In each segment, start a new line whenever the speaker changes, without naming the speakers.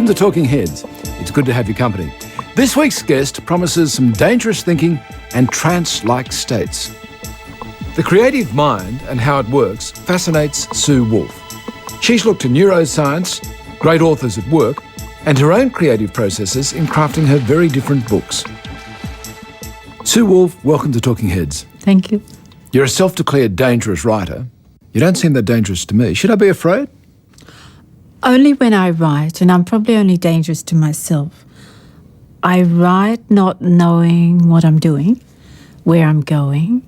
Welcome to Talking Heads. It's good to have your company. This week's guest promises some dangerous thinking and trance-like states. The creative mind and how it works fascinates Sue Wolf. She's looked to neuroscience, great authors at work, and her own creative processes in crafting her very different books. Sue Wolf, welcome to Talking Heads.
Thank you.
You're a self-declared dangerous writer. You don't seem that dangerous to me. Should I be afraid?
Only when I write, and I'm probably only dangerous to myself. I write not knowing what I'm doing, where I'm going.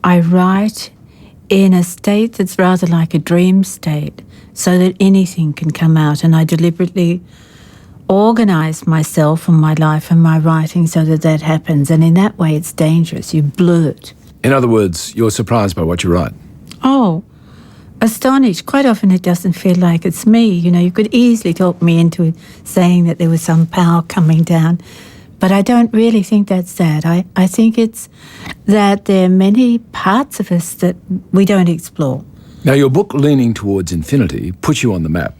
I write in a state that's rather like a dream state, so that anything can come out, and I deliberately organise myself and my life and my writing so that that happens, and in that way it's dangerous. You blurt.
In other words, you're surprised by what you write.
Oh, astonished. Quite often it doesn't feel like it's me. You know, you could easily talk me into saying that there was some power coming down, but I don't really think that's that. I think it's that there are many parts of us that we don't explore.
Now, your book, Leaning Towards Infinity, puts you on the map.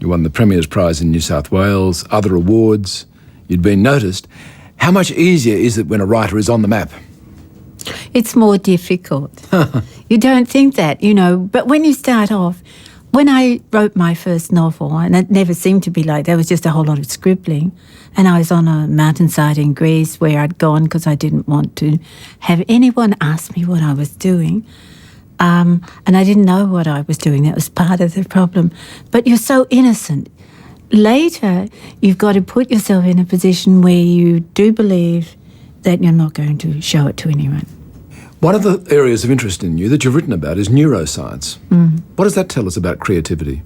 You won the Premier's Prize in New South Wales, other awards. You'd been noticed. How much easier is it when a writer is on the map?
It's more difficult. You don't think that, you know, but when you start off, when I wrote my first novel, and it never seemed to be like that, it was just a whole lot of scribbling, and I was on a mountainside in Greece where I'd gone because I didn't want to have anyone ask me what I was doing, and I didn't know what I was doing. That was part of the problem. But you're so innocent. Later, you've got to put yourself in a position where you do believe that you're not going to show it to anyone.
One of the areas of interest in you that you've written about is neuroscience. What does that tell us about creativity?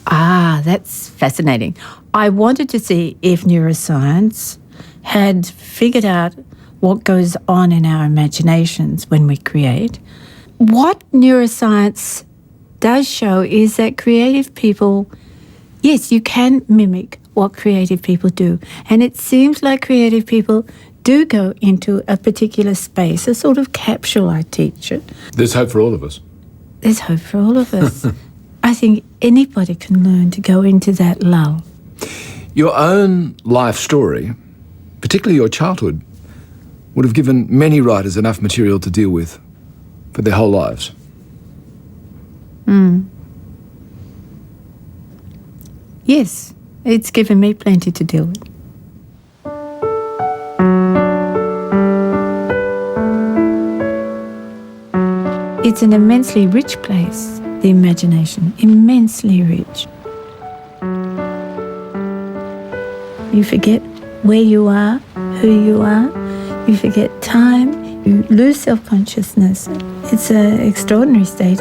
Ah, that's fascinating. I wanted to see if neuroscience had figured out what goes on in our imaginations when we create. What neuroscience does show is that creative people, yes, you can mimic what creative people do. And it seems like creative people do go into a particular space, a sort of capsule, I teach it.
There's hope for all of us.
There's hope for all of us. I think anybody can learn to go into that lull.
Your own life story, particularly your childhood, would have given many writers enough material to deal with for their whole lives.
Yes, it's given me plenty to deal with. It's an immensely rich place, the imagination, immensely rich. You forget where you are, who you are, you forget time, you lose self-consciousness. It's an extraordinary state.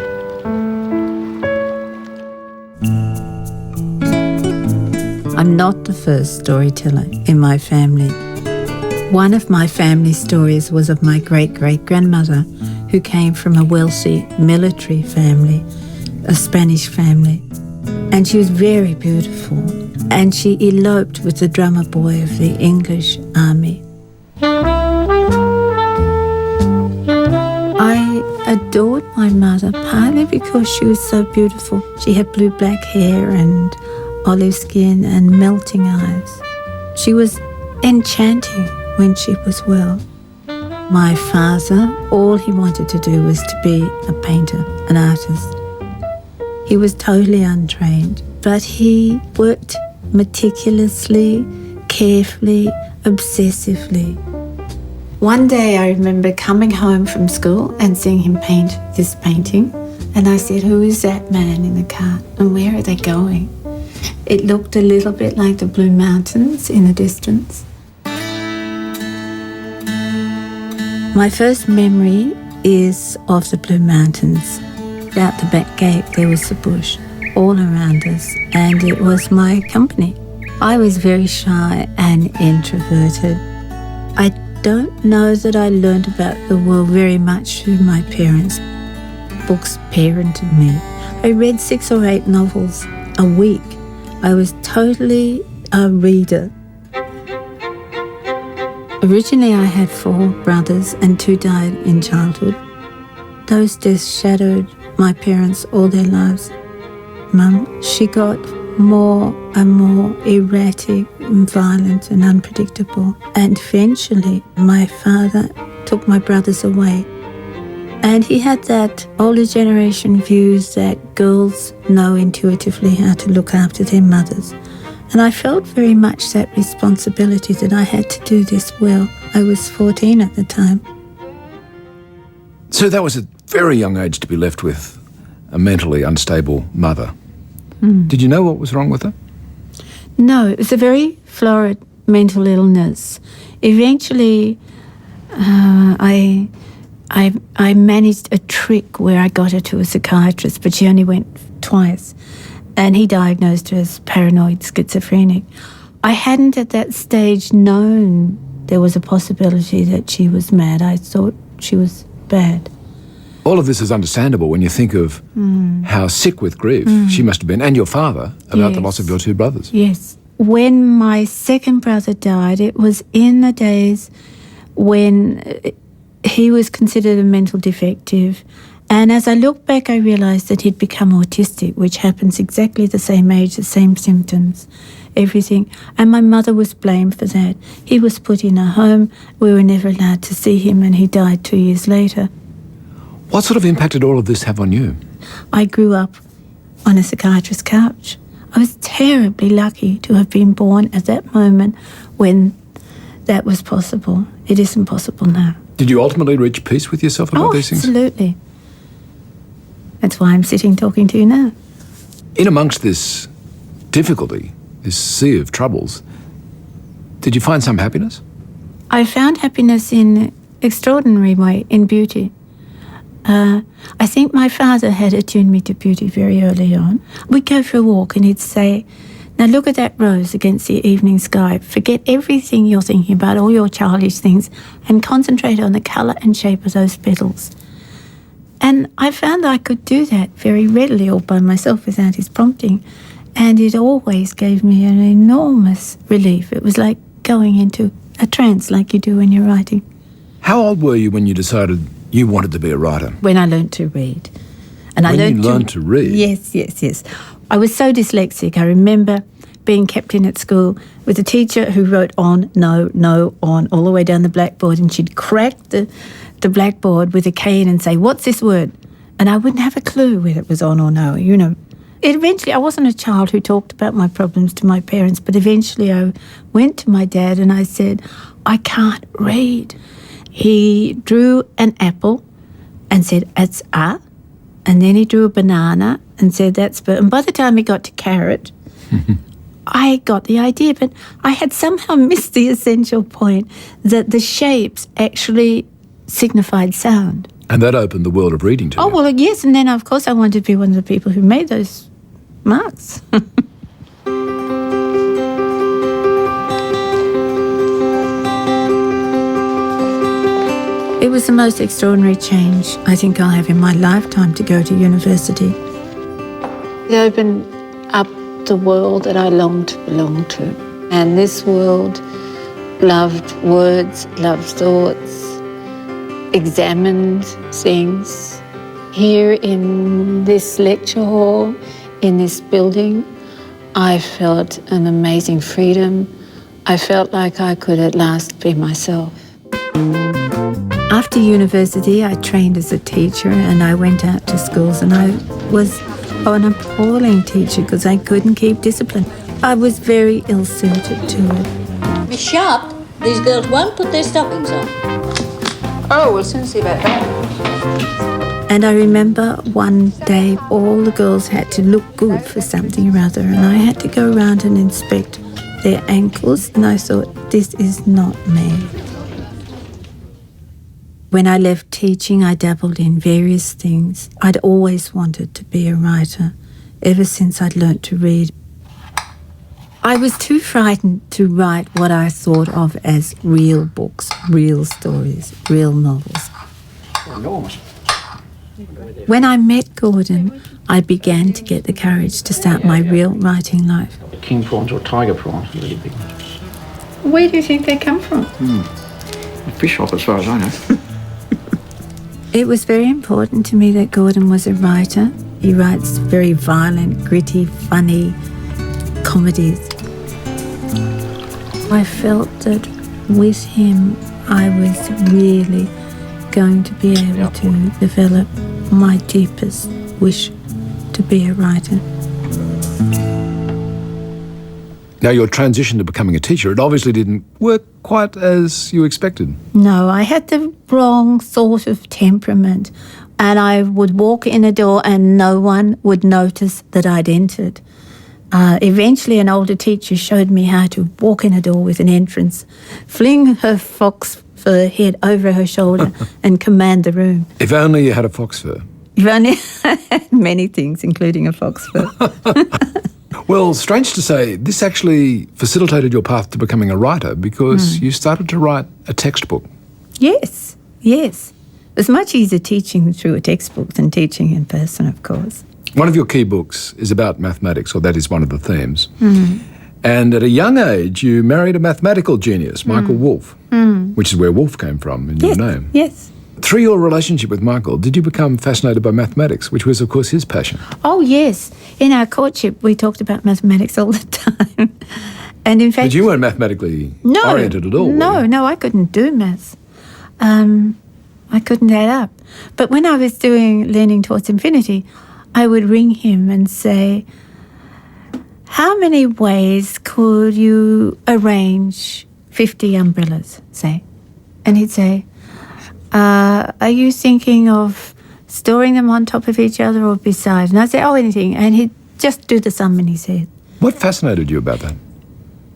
I'm not the first storyteller in my family. One of my family stories was of my great-great-grandmother, who came from a wealthy military family, a Spanish family. And she was very beautiful. And she eloped with the drummer boy of the English army. I adored my mother partly because she was so beautiful. She had blue-black hair and olive skin and melting eyes. She was enchanting when she was well. My father, all he wanted to do was to be a painter, an artist. He was totally untrained, but he worked meticulously, carefully, obsessively. One day I remember coming home from school and seeing him paint this painting, and I said, "Who is that man in the cart and where are they going?" It looked a little bit like the Blue Mountains in the distance. My first memory is of the Blue Mountains. Out the back gate there was the bush all around us, and it was my company. I was very shy and introverted. I don't know that I learned about the world very much through my parents. Books parented me. I read 6 or 8 novels a week. I was totally a reader. Originally I had 4 brothers and 2 died in childhood. Those deaths shadowed my parents all their lives. Mum, she got more are more erratic and violent and unpredictable. And eventually my father took my brothers away. And he had that older generation views that girls know intuitively how to look after their mothers. And I felt very much that responsibility that I had to do this well. I was 14 at the time.
So that was a very young age to be left with a mentally unstable mother. Did you know what was wrong with her?
No, it was a very florid mental illness. Eventually, I managed a trick where I got her to a psychiatrist, but she only went twice, and he diagnosed her as paranoid schizophrenic. I hadn't at that stage known there was a possibility that she was mad. I thought she was bad.
All of this is understandable when you think of how sick with grief she must have been, and your father, about the loss of your two brothers.
Yes. When my second brother died, it was in the days when he was considered a mental defective. And as I look back, I realised that he'd become autistic, which happens exactly the same age, the same symptoms, everything. And my mother was blamed for that. He was put in a home. We were never allowed to see him, and he died 2 years later.
What sort of impact did all of this have on you?
I grew up on a psychiatrist's couch. I was terribly lucky to have been born at that moment when that was possible. It isn't possible now.
Did you ultimately reach peace with yourself about these things?
Absolutely. That's why I'm sitting talking to you now.
In amongst this difficulty, this sea of troubles, did you find some happiness?
I found happiness in an extraordinary way, in beauty. I think my father had attuned me to beauty very early on. We'd go for a walk and he'd say, "Now look at that rose against the evening sky. Forget everything you're thinking about, all your childish things, and concentrate on the colour and shape of those petals." And I found I could do that very readily all by myself without his prompting. And it always gave me an enormous relief. It was like going into a trance like you do when you're writing.
How old were you when you decided you wanted to be a writer?
When I learned to read. And
when you learned to read?
Yes. I was so dyslexic. I remember being kept in at school with a teacher who wrote on, no, on, all the way down the blackboard, and she'd crack the blackboard with a cane and say, "What's this word?" And I wouldn't have a clue whether it was on or no, you know. Eventually, I wasn't a child who talked about my problems to my parents, but eventually I went to my dad and I said, "I can't read." He drew an apple and said, "It's a," and then he drew a banana and said, "That's b." And by the time he got to carrot, I got the idea, but I had somehow missed the essential point that the shapes actually signified sound.
And that opened the world of reading to you.
Oh, well, yes, and then, of course, I wanted to be one of the people who made those marks. It was the most extraordinary change I think I'll have in my lifetime to go to university. It opened up the world that I longed to belong to. And this world loved words, loved thoughts, examined things. Here in this lecture hall, in this building, I felt an amazing freedom. I felt like I could at last be myself. After university, I trained as a teacher and I went out to schools, and I was an appalling teacher because I couldn't keep discipline. I was very ill-suited to it.
Miss Sharp, these girls won't put their stockings on.
Oh, we'll soon see about that.
And I remember one day all the girls had to look good for something or other, and I had to go around and inspect their ankles, and I thought, this is not me. When I left teaching, I dabbled in various things. I'd always wanted to be a writer, ever since I'd learnt to read. I was too frightened to write what I thought of as real books, real stories, real novels.
Enormous.
When I met Gordon, I began to get the courage to start my real writing life.
King prawns or tiger prawns, really big ones.
Where do you think they come from?
A fish shop, as far as I know.
It was very important to me that Gordon was a writer. He writes very violent, gritty, funny, comedies. I felt that with him I was really going to be able to develop my deepest wish to be a writer.
Now, your transition to becoming a teacher, it obviously didn't work quite as you expected.
No, I had the wrong sort of temperament, and I would walk in a door and no one would notice that I'd entered. Eventually, an older teacher showed me how to walk in a door with an entrance, fling her fox fur head over her shoulder and command the room.
If only you had a fox fur.
You've only had many things, including a fox fur.
Well, strange to say, this actually facilitated your path to becoming a writer because you started to write a textbook.
Yes, yes. It's much easier teaching through a textbook than teaching in person, of course.
One of your key books is about mathematics, or that is one of the themes. And at a young age, you married a mathematical genius, Michael Wolff, which is where Wolff came from in your name.
Yes.
Through your relationship with Michael, did you become fascinated by mathematics, which was, of course, his passion?
Oh, yes. In our courtship, we talked about mathematics all the time. And in fact...
But you weren't mathematically oriented at all, were you?
No, I couldn't do maths. I couldn't add up. But when I was doing Leaning Towards Infinity, I would ring him and say, how many ways could you arrange 50 umbrellas, say? And he'd say, are you thinking of storing them on top of each other or beside? And I'd say, oh, anything. And he'd just do the sum in his head.
What fascinated you about that?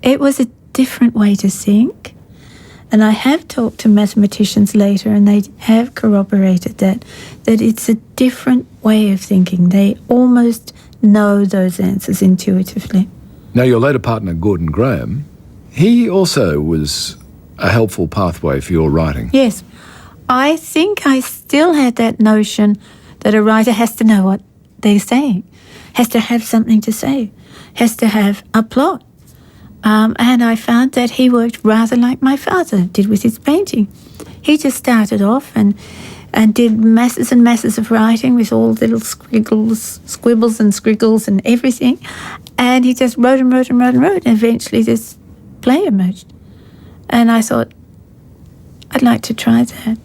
It was a different way to think. And I have talked to mathematicians later, and they have corroborated that it's a different way of thinking. They almost know those answers intuitively.
Now, your later partner, Gordon Graham, he also was a helpful pathway for your writing.
Yes. I think I still had that notion that a writer has to know what they're saying, has to have something to say, has to have a plot. And I found that he worked rather like my father did with his painting. He just started off and did masses and masses of writing with all little squibbles and squiggles and everything. And he just wrote and wrote and wrote and wrote, and eventually this play emerged. And I thought, I'd like to try that.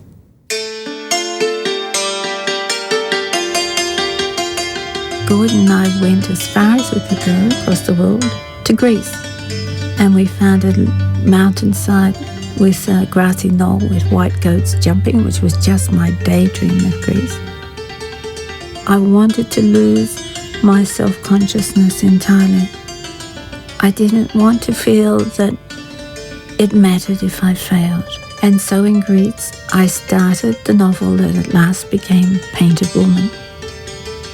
Gordon and I went as far as we could go across the world to Greece. And we found a mountainside with a grassy knoll with white goats jumping, which was just my daydream of Greece. I wanted to lose my self-consciousness entirely. I didn't want to feel that it mattered if I failed. And so in Greece, I started the novel that at last became Painted Woman.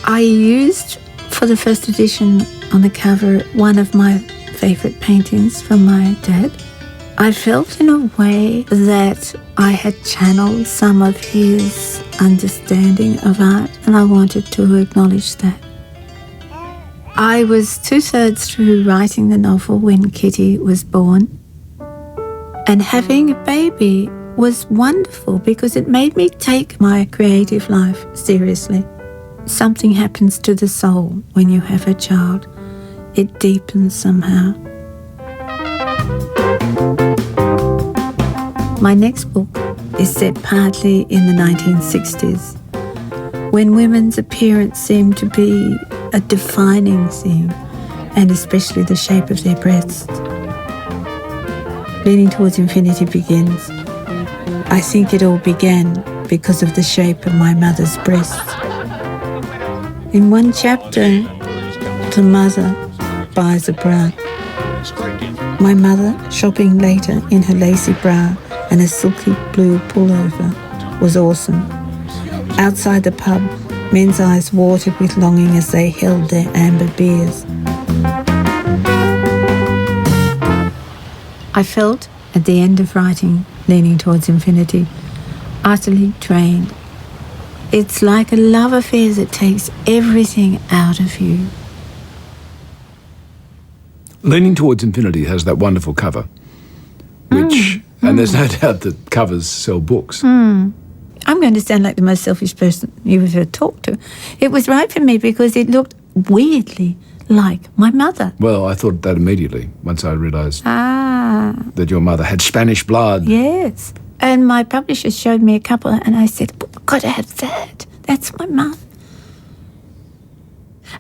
I used, for the first edition on the cover, one of my favourite paintings from my dad. I felt in a way that I had channeled some of his understanding of art, and I wanted to acknowledge that. I was 2/3 through writing the novel when Kitty was born, and having a baby was wonderful because it made me take my creative life seriously. Something happens to the soul when you have a child. It deepens somehow. My next book is set partly in the 1960s, when women's appearance seemed to be a defining theme, and especially the shape of their breasts. Leaning Towards Infinity begins. I think it all began because of the shape of my mother's breasts. In one chapter, the mother buys a bra. My mother, shopping later in her lacy bra and a silky blue pullover, was awesome. Outside the pub, men's eyes watered with longing as they held their amber beers. I felt, at the end of writing Leaning Towards Infinity, utterly drained. It's like a love affair that takes everything out of you.
Leaning Towards Infinity has that wonderful cover, which, and there's no doubt that covers sell books.
I'm going to sound like the most selfish person you've ever talked to. It was right for me because it looked weirdly like my mother.
Well, I thought that immediately once I realised that your mother had Spanish blood.
Yes. And my publisher showed me a couple and I said, I've got to have that. That's my mum.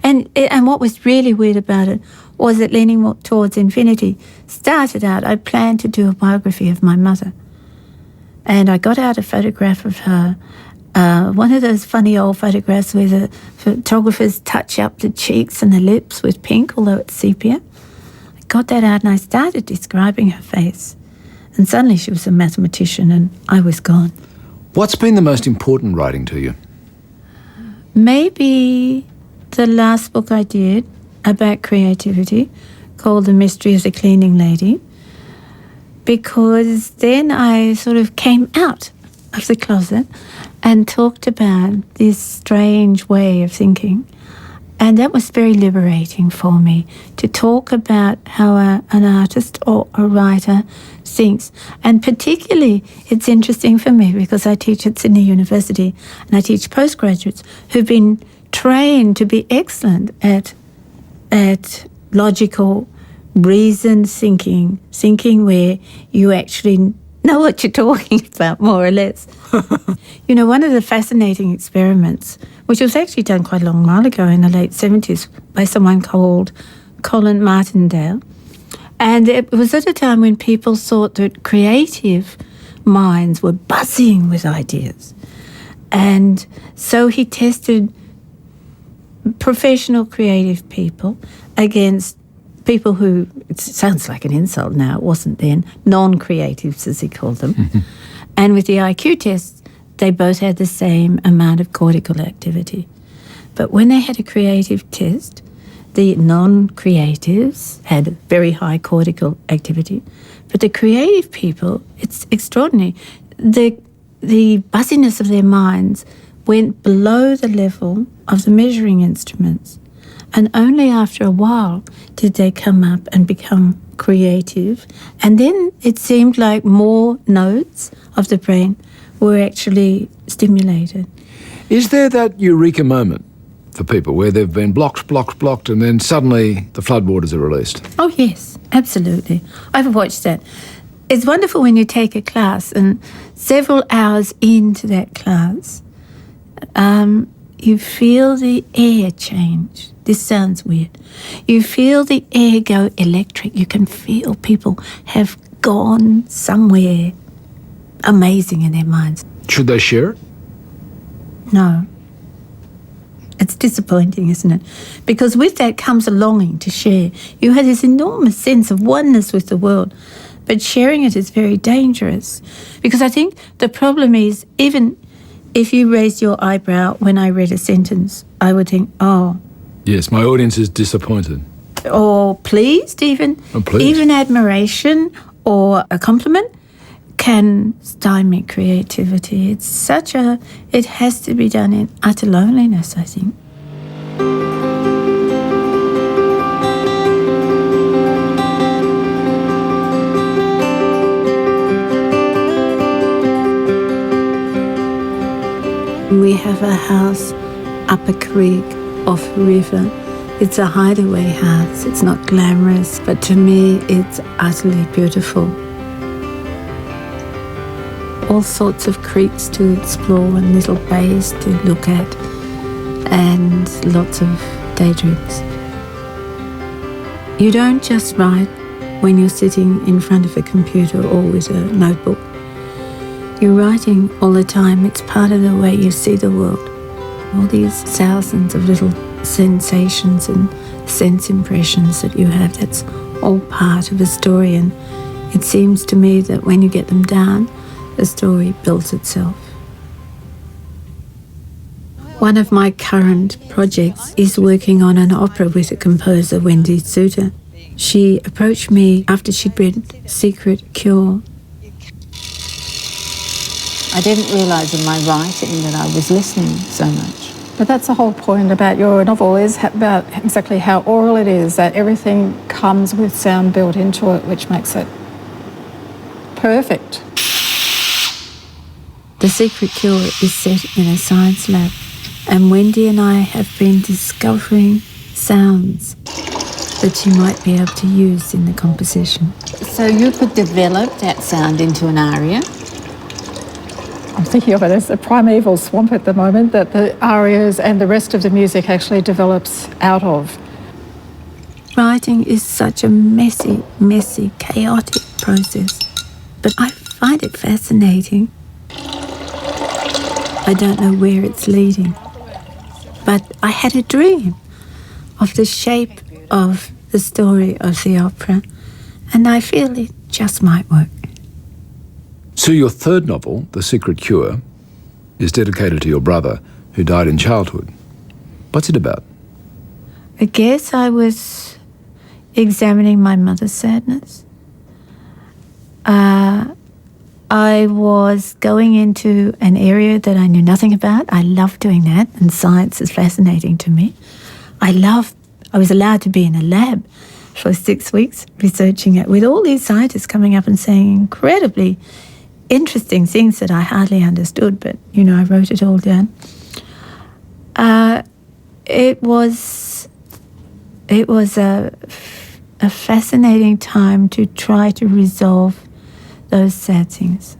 And what was really weird about it was that Leaning Towards Infinity started out, I planned to do a biography of my mother. And I got out a photograph of her, one of those funny old photographs where the photographers touch up the cheeks and the lips with pink, although it's sepia. I got that out and I started describing her face. And suddenly she was a mathematician and I was gone.
What's been the most important writing to you?
Maybe the last book I did about creativity, called The Mystery of the Cleaning Lady, because then I sort of came out of the closet and talked about this strange way of thinking. And that was very liberating for me, to talk about how an artist or a writer thinks. And particularly, it's interesting for me because I teach at Sydney University and I teach postgraduates who've been trained to be excellent at logical, reasoned thinking where you actually know what you're talking about, more or less. You know, one of the fascinating experiments, which was actually done quite a long while ago in the late 70s by someone called Colin Martindale, and it was at a time when people thought that creative minds were buzzing with ideas. And so he tested professional creative people against people who, it sounds like an insult now, it wasn't then, non-creatives as he called them. And with the IQ tests, they both had the same amount of cortical activity. But when they had a creative test, the non-creatives had very high cortical activity. But the creative people, it's extraordinary. The buzziness of their minds went below the level of the measuring instruments. And only after a while did they come up and become creative. And then it seemed like more nodes of the brain were actually stimulated.
Is there that eureka moment for people where they've been blocked, and then suddenly the floodwaters are released?
Oh, yes, absolutely. I've watched that. It's wonderful when you take a class and several hours into that class, you feel the air change. This sounds weird. You feel the air go electric. You can feel people have gone somewhere amazing in their minds.
Should they share it?
No. It's disappointing, isn't it? Because with that comes a longing to share. You have this enormous sense of oneness with the world, but sharing it is very dangerous. Because I think the problem is, even if you raised your eyebrow when I read a sentence, I would think, oh.
Yes, my audience is disappointed.
Or pleased even.
Oh, pleased.
Even admiration or a compliment can stymie creativity. It has to be done in utter loneliness, I think. We have a house up a creek, off a river. It's a hideaway house. It's not glamorous, but to me it's utterly beautiful. All sorts of creeks to explore and little bays to look at, and lots of daydreams. You don't just write when you're sitting in front of a computer or with a notebook. You're writing all the time. It's part of the way you see the world. All these thousands of little sensations and sense impressions that you have, that's all part of a story. And it seems to me that when you get them down, the story builds itself. One of my current projects is working on an opera with a composer, Wendy Suter. She approached me after she'd read Secret Cure.
I didn't realise in my writing that I was listening so much.
But that's the whole point about your novel, is about exactly how oral it is, that everything comes with sound built into it, which makes it perfect.
The Secret Cure is set in a science lab, and Wendy and I have been discovering sounds that she might be able to use in the composition.
So you could develop that sound into an aria?
I'm thinking of it as a primeval swamp at the moment that the arias and the rest of the music actually develops out of.
Writing is such a messy, chaotic process, but I find it fascinating. I don't know where it's leading, but I had a dream of the shape of the story of the opera, and I feel it just might work.
Sue, your third novel, The Secret Cure, is dedicated to your brother who died in childhood. What's it about?
I guess I was examining my mother's sadness. I was going into an area that I knew nothing about. I love doing that, and science is fascinating to me. I was allowed to be in a lab for 6 weeks researching it with all these scientists coming up and saying incredibly interesting things that I hardly understood, but, I wrote it all down. It was a fascinating time to try to resolve those sad things.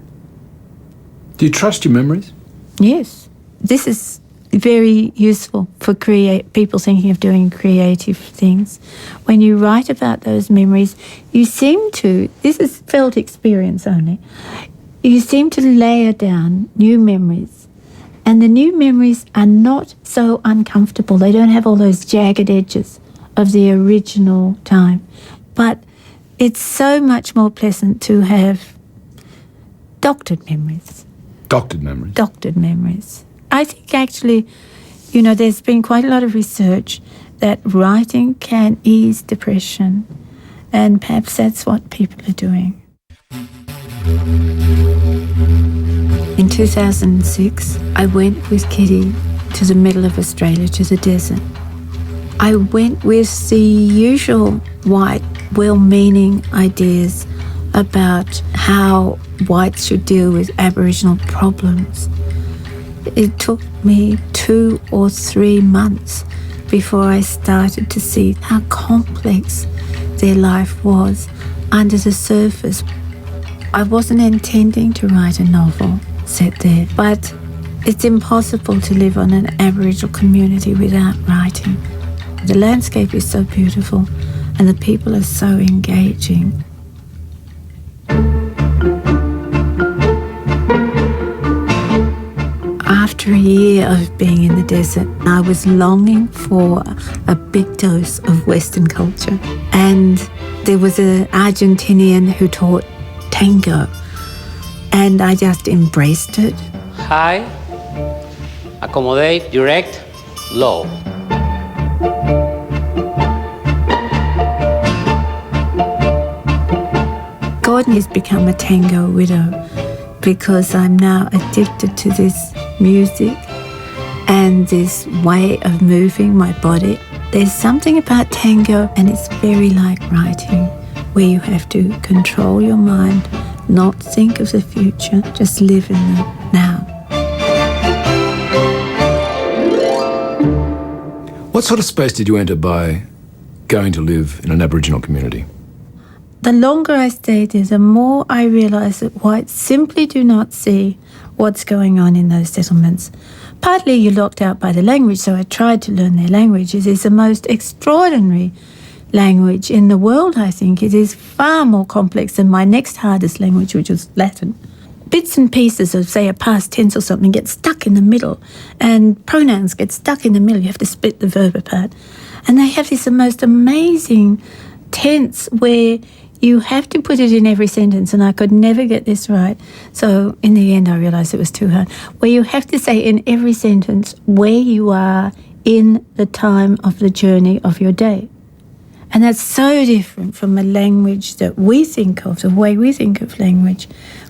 Do you trust your memories?
Yes. This is very useful for people thinking of doing creative things. When you write about those memories, you seem to, this is felt experience only, you seem to layer down new memories. And the new memories are not so uncomfortable. They don't have all those jagged edges of the original time. But it's so much more pleasant to have doctored memories.
Doctored memories?
Doctored memories. I think actually, there's been quite a lot of research that writing can ease depression, and perhaps that's what people are doing. In 2006, I went with Kitty to the middle of Australia, to the desert. I went with the usual white, well-meaning ideas about how whites should deal with Aboriginal problems. It took me 2 or 3 months before I started to see how complex their life was under the surface. I wasn't intending to write a novel set there, but it's impossible to live on an Aboriginal community without writing. The landscape is so beautiful and the people are so engaging. After a year of being in the desert, I was longing for a big dose of Western culture. And there was an Argentinian who taught tango, and I just embraced it.
High, accommodate, direct, low.
Gordon has become a tango widow because I'm now addicted to this music and this way of moving my body. There's something about tango, and it's very like writing, where you have to control your mind, not think of the future, just live in the now.
What sort of space did you enter by going to live in an Aboriginal community?
The longer I stayed there, the more I realised that whites simply do not see what's going on in those settlements. Partly you're locked out by the language, so I tried to learn their language. It is the most extraordinary language in the world, I think. It is far more complex than my next hardest language, which was Latin. Bits and pieces of, say, a past tense or something get stuck in the middle, and pronouns get stuck in the middle. You have to split the verb apart. And they have this most amazing tense where you have to put it in every sentence, and I could never get this right. So in the end, I realised it was too hard. Where you have to say in every sentence where you are in the time of the journey of your day. And that's so different from a language that we think of, the way we think of language,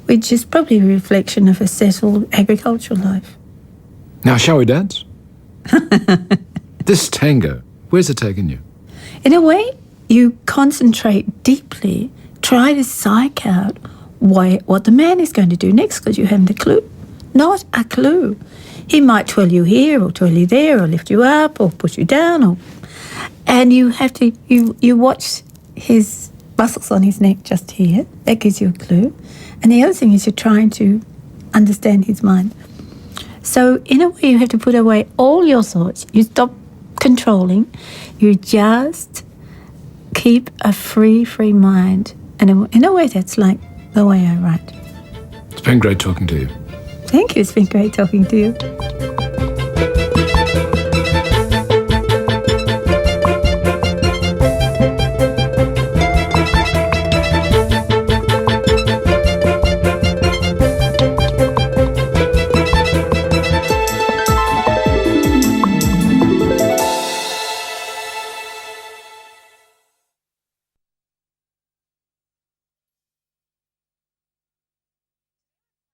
which is probably a reflection of a settled agricultural life.
Now, shall we dance? This tango, where's it taken you?
In a way, you concentrate deeply, try to psych out what the man is going to do next, because you haven't a clue. Not a clue. He might twirl you here or twirl you there or lift you up or push you down. And you have to, you watch his muscles on his neck just here. That gives you a clue. And the other thing is you're trying to understand his mind. So in a way, you have to put away all your thoughts. You stop controlling. You just keep a free mind. And in a way, that's like the way I write.
It's been great talking to you.
Thank you. It's been great talking to you.